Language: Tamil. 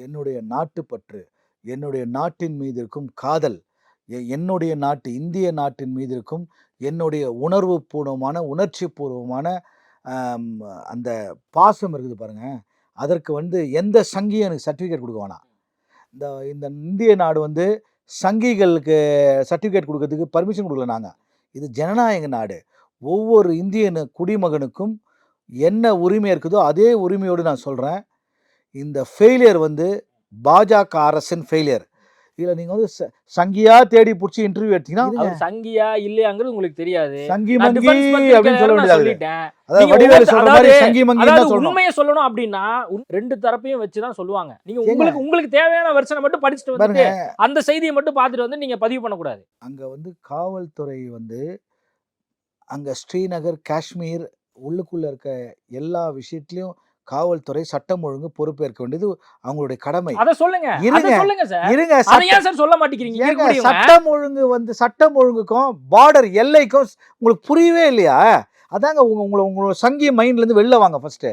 என்னுடைய நாட்டுப்பற்று, என்னுடைய நாட்டின் மீது இருக்கும் காதல், என்னுடைய நாட்டு இந்திய நாட்டின் மீது இருக்கும் என்னுடைய உணர்வுபூர்வமான, உணர்ச்சிபூர்வமான அம் அந்த பாசம் இருக்குது பாருங்க. அதற்கு வந்து எந்த சங்கியும் எனக்கு சர்டிஃபிகேட் குடுக்க வேணாம். இந்த இந்த இந்திய நாடு வந்து சங்கிகளுக்கு சர்டிஃபிகேட் குடுக்கறதுக்கு பர்மிஷன் குடுக்கல நாங்க. இது ஜனநாயக நாடு. ஒவ்வொரு இந்தியனு குடிமகனுக்கும் என்ன உரிமை இருக்குதோ, அதே உரிமையோடு நான் சொல்றேன். இந்த ஃபெயிலியர் வந்து பாஜக அரசின் ஃபெயிலியர். இதுல நீங்க வந்து சங்கியா தேடி புடிச்சு இன்டர்வியூ எடுத்தீங்கன்னா, அவர் சங்கியா இல்லையாங்கிறது உங்களுக்கு தெரியாது. சங்கி நான் மங்கி டிஃபென்ஸ் அப்படின்னு சொல்ல பத்திரிக்கையாளர் நான் வேண்டியது. சொல்லிட்டேன். அதாவது நீங்க வடிவேலு ஒவ்வொரு சொல்ற மாதிரி அதாவது சங்கி மங்கின்னு அதாவது தான் சொல்லணும். உண்மையை சொல்லணும் அப்படின்னா, 2 தரப்பையும் வச்சு தான் சொல்லுவாங்க. நீங்க ஏங்க, உங்களுக்கு தேவையான வெர்ஷனை மட்டும் படிச்சுட்டு பாருங்க, வந்துட்டு, அந்த செய்தியை மட்டும் பார்த்துட்டு வந்து நீங்க பதிவு பண்ணக்கூடாது. அங்க வந்து காவல்துறை வந்து அங்க ஸ்ரீநகர், காஷ்மீர் உள்ளுக்குள்ள இருக்க எல்லா விஷயத்திலயும் காவல்துறை சட்டம் ஒழுங்கு பொறுப்பேற்க வேண்டியது அவங்களுடைய கடமை. அத சொல்லுங்க. அத இருங்க, சொல்லுங்க சார். இருங்க. அத ஏன் சார் சொல்ல மாட்டேங்கிறீங்க? இங்க ஏங்க இருக்கக்கூடியவங்க. சட்டம் ஒழுங்கு வந்து சட்டம் ஒழுங்குக்கும் பார்டர் எல்லைக்கும் உங்களுக்கு புரியவே இல்லையா? அதாங்க உங்களோட சங்கி மைண்ட்ல இருந்து வெளில வாங்க ஃபர்ஸ்ட்.